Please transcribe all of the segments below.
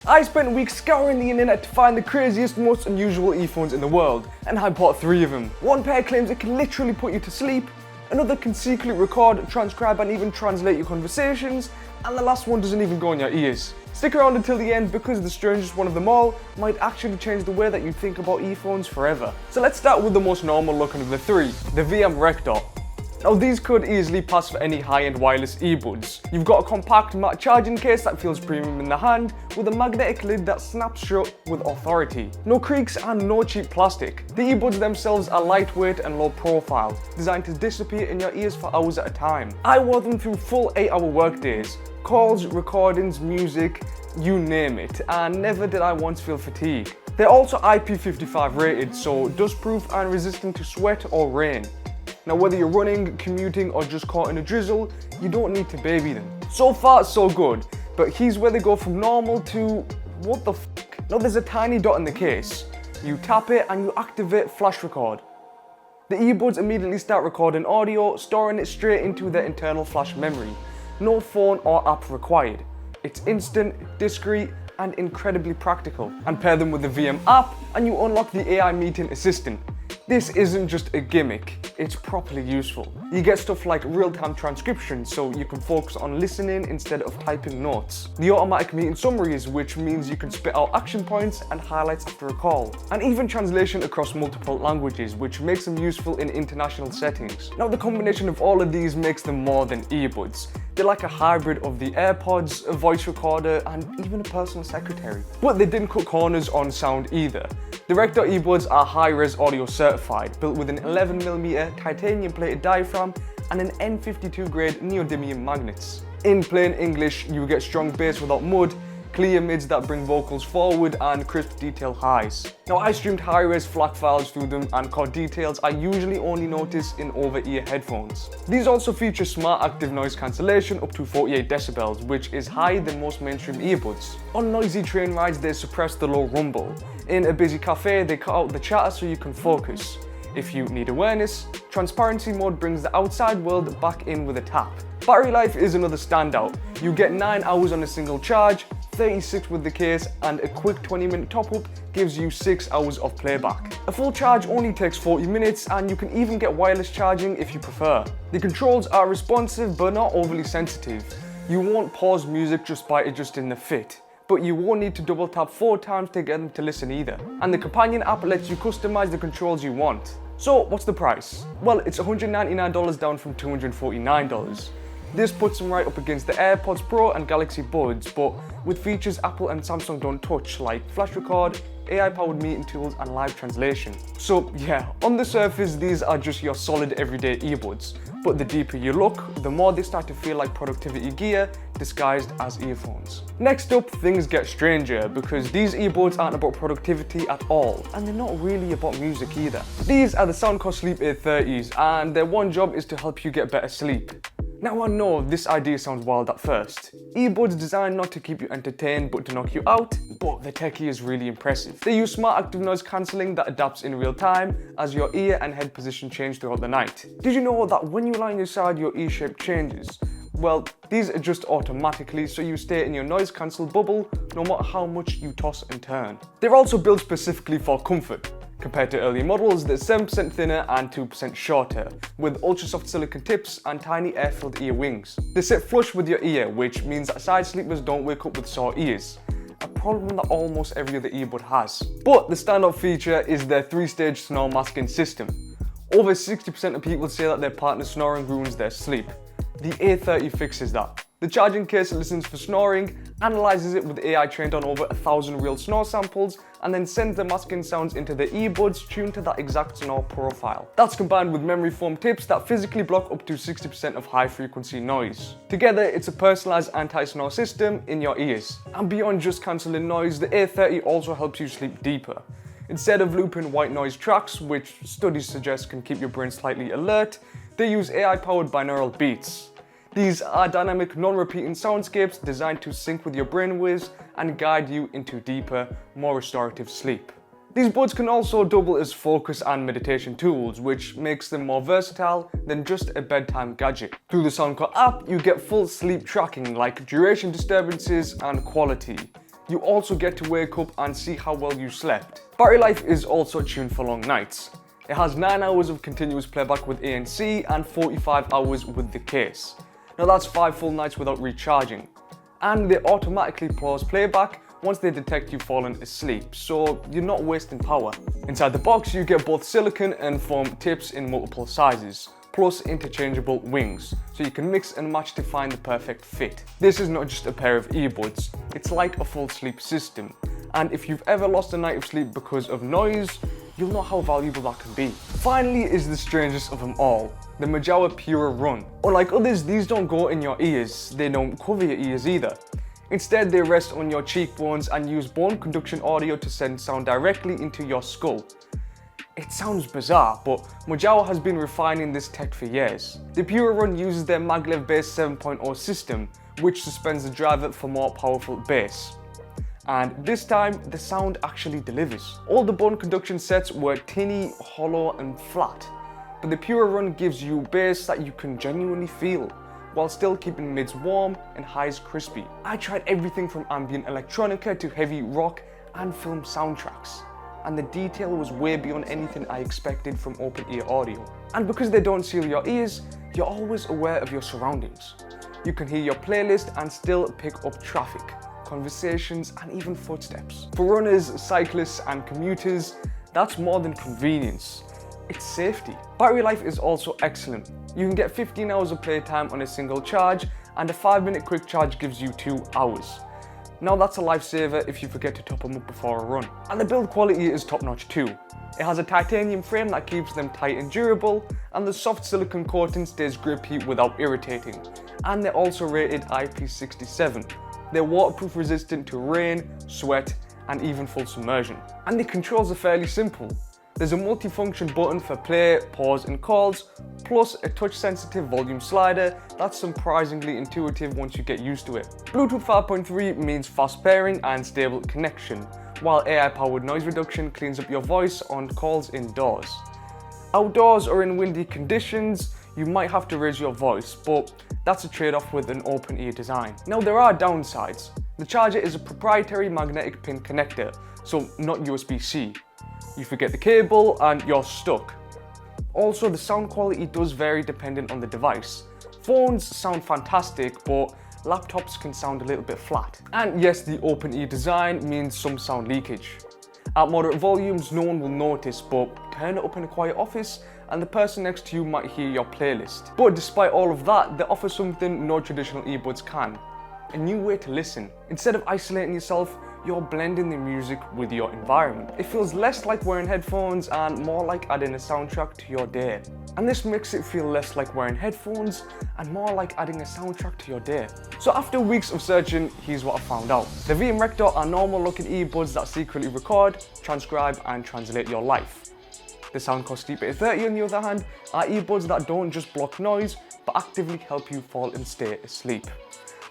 I spent weeks scouring the internet to find the craziest, most unusual earphones in the world, and I bought 3 of them. One pair claims it can literally put you to sleep, another can secretly record, transcribe and even translate your conversations, and the last one doesn't even go in your ears. Stick around until the end because the strangest one of them all might actually change the way that you think about earphones forever. So let's start with the most normal looking of the 3, the VIAIM RecDot. Now these could easily pass for any high-end wireless earbuds. You've got a compact matte charging case that feels premium in the hand, with a magnetic lid that snaps shut with authority. No creaks and no cheap plastic. The earbuds themselves are lightweight and low profile, designed to disappear in your ears for hours at a time. I wore them through full 8-hour workdays. Calls, recordings, music, you name it, and never did I once feel fatigue. They're also IP55 rated, so dust-proof and resistant to sweat or rain. Now whether you're running, commuting or just caught in a drizzle, you don't need to baby them. So far so good, but here's where they go from normal to what the f***. Now there's a tiny dot in the case. You tap it and you activate FlashRecord. The earbuds immediately start recording audio, storing it straight into their internal flash memory. No phone or app required. It's instant, discreet and incredibly practical. And pair them with the VIAIM app and you unlock the AI meeting assistant. This isn't just a gimmick, it's properly useful. You get stuff like real-time transcription, so you can focus on listening instead of typing notes. The automatic meeting summaries, which means you can spit out action points and highlights after a call. And even translation across multiple languages, which makes them useful in international settings. Now the combination of all of these makes them more than earbuds. They're like a hybrid of the AirPods, a voice recorder, and even a personal secretary. But they didn't cut corners on sound either. The RecDot earbuds are high-res audio certified, built with an 11mm titanium plated diaphragm and an N52 grade neodymium magnets. In plain English, you get strong bass without mud, clear mids that bring vocals forward and crisp detail highs. Now I streamed high-res FLAC files through them and caught details I usually only notice in over-ear headphones. These also feature smart active noise cancellation up to 48 decibels, which is higher than most mainstream earbuds. On noisy train rides they suppress the low rumble. In a busy cafe they cut out the chatter so you can focus. If you need awareness, transparency mode brings the outside world back in with a tap. Battery life is another standout. You get 9 hours on a single charge, 36 with the case, and a quick 20-minute top-up gives you 6 hours of playback. A full charge only takes 40 minutes and you can even get wireless charging if you prefer. The controls are responsive but not overly sensitive. You won't pause music just by adjusting the fit, but you won't need to double tap 4 times to get them to listen either. And the companion app lets you customize the controls you want. So what's the price? Well, it's $199 down from $249. This puts them right up against the AirPods Pro and Galaxy Buds, but with features Apple and Samsung don't touch, like FlashRecord, AI-powered meeting tools and live translation. So yeah, on the surface these are just your solid everyday earbuds, but the deeper you look, the more they start to feel like productivity gear disguised as earphones. Next up, things get stranger, because these earbuds aren't about productivity at all, and they're not really about music either. These are the Soundcore Sleep A30s, and their one job is to help you get better sleep. Now I know this idea sounds wild at first. Earbuds designed not to keep you entertained but to knock you out, but the techie is really impressive. They use smart active noise cancelling that adapts in real time as your ear and head position change throughout the night. Did you know that when you lie on your side your ear shape changes? Well, these adjust automatically so you stay in your noise cancel bubble no matter how much you toss and turn. They're also built specifically for comfort. Compared to earlier models, they're 7% thinner and 2% shorter, with ultra-soft silicone tips and tiny air-filled ear wings. They sit flush with your ear, which means that side sleepers don't wake up with sore ears, a problem that almost every other earbud has. But the standout feature is their 3-stage snore masking system. Over 60% of people say that their partner snoring ruins their sleep. The A30 fixes that. The charging case listens for snoring, analyzes it with AI trained on over 1,000 real snore samples, and then sends the masking sounds into the earbuds tuned to that exact snore profile. That's combined with memory foam tips that physically block up to 60% of high frequency noise. Together, it's a personalized anti-snore system in your ears. And beyond just cancelling noise, the A30 also helps you sleep deeper. Instead of looping white noise tracks, which studies suggest can keep your brain slightly alert, they use AI-powered binaural beats. These are dynamic, non-repeating soundscapes designed to sync with your brainwaves and guide you into deeper, more restorative sleep. These buds can also double as focus and meditation tools, which makes them more versatile than just a bedtime gadget. Through the Soundcore app, you get full sleep tracking like duration disturbances and quality. You also get to wake up and see how well you slept. Battery life is also tuned for long nights. It has 9 hours of continuous playback with ANC and 45 hours with the case. Now that's 5 full nights without recharging. And they automatically pause playback once they detect you falling asleep, so you're not wasting power. Inside the box you get both silicone and foam tips in multiple sizes, plus interchangeable wings, so you can mix and match to find the perfect fit. This is not just a pair of earbuds, it's like a full sleep system. And if you've ever lost a night of sleep because of noise, you'll know how valuable that can be. Finally is the strangest of them all, the Mojawa Purra Run. Unlike others, these don't go in your ears, they don't cover your ears either. Instead, they rest on your cheekbones and use bone conduction audio to send sound directly into your skull. It sounds bizarre, but Mojawa has been refining this tech for years. The Purra Run uses their MaglevBass 7.0 system, which suspends the driver for more powerful bass. And this time, the sound actually delivers. All the bone conduction sets were tinny, hollow and flat, but the Purra Run gives you bass that you can genuinely feel, while still keeping mids warm and highs crispy. I tried everything from ambient electronica to heavy rock and film soundtracks, and the detail was way beyond anything I expected from open ear audio. And because they don't seal your ears, you're always aware of your surroundings. You can hear your playlist and still pick up traffic, conversations and even footsteps. For runners, cyclists and commuters, that's more than convenience. It's safety. Battery life is also excellent. You can get 15 hours of playtime on a single charge, and a 5-minute quick charge gives you 2 hours. Now that's a lifesaver if you forget to top them up before a run. And the build quality is top notch too. It has a titanium frame that keeps them tight and durable, and the soft silicone coating stays grippy without irritating. And they're also rated IP67. They're waterproof resistant to rain, sweat, and even full submersion. And the controls are fairly simple. There's a multifunction button for play, pause and calls, plus a touch-sensitive volume slider that's surprisingly intuitive once you get used to it. Bluetooth 5.3 means fast pairing and stable connection, while AI-powered noise reduction cleans up your voice on calls indoors. Outdoors or in windy conditions, you might have to raise your voice, but that's a trade-off with an open ear design. Now there are downsides. The charger is a proprietary magnetic pin connector, so not USB-C. You forget the cable and you're stuck. Also, the sound quality does vary depending on the device. Phones sound fantastic, but laptops can sound a little bit flat. And yes, the open ear design means some sound leakage. At moderate volumes, no one will notice, but turn it up in a quiet office and the person next to you might hear your playlist. But despite all of that, they offer something no traditional earbuds can: a new way to listen. Instead of isolating yourself, you're blending the music with your environment. It feels less like wearing headphones and more like adding a soundtrack to your day. And this makes it feel less like wearing headphones and more like adding a soundtrack to your day. So after weeks of searching, here's what I found out. The VIAIM RecDot are normal looking earbuds that secretly record, transcribe and translate your life. The Soundcore Sleep A30 on the other hand are earbuds that don't just block noise, but actively help you fall and stay asleep.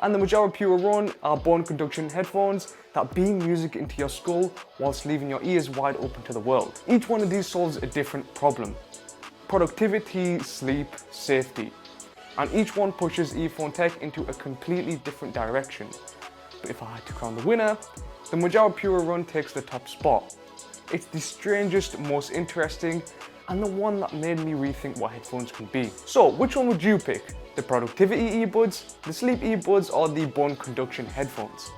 And the Mojawa Purra Run are bone conduction headphones that beam music into your skull whilst leaving your ears wide open to the world. Each one of these solves a different problem: productivity, sleep, safety. And each one pushes earphone tech into a completely different direction. But if I had to crown the winner, the Mojawa Purra Run takes the top spot. It's the strangest, most interesting, and the one that made me rethink what headphones can be. So which one would you pick? The productivity earbuds, the sleep earbuds, or the bone conduction headphones?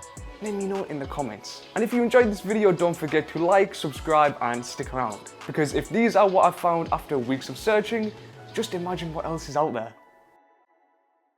Let me know in the comments. And if you enjoyed this video, don't forget to like, subscribe and stick around. Because if these are what I found after weeks of searching, just imagine what else is out there.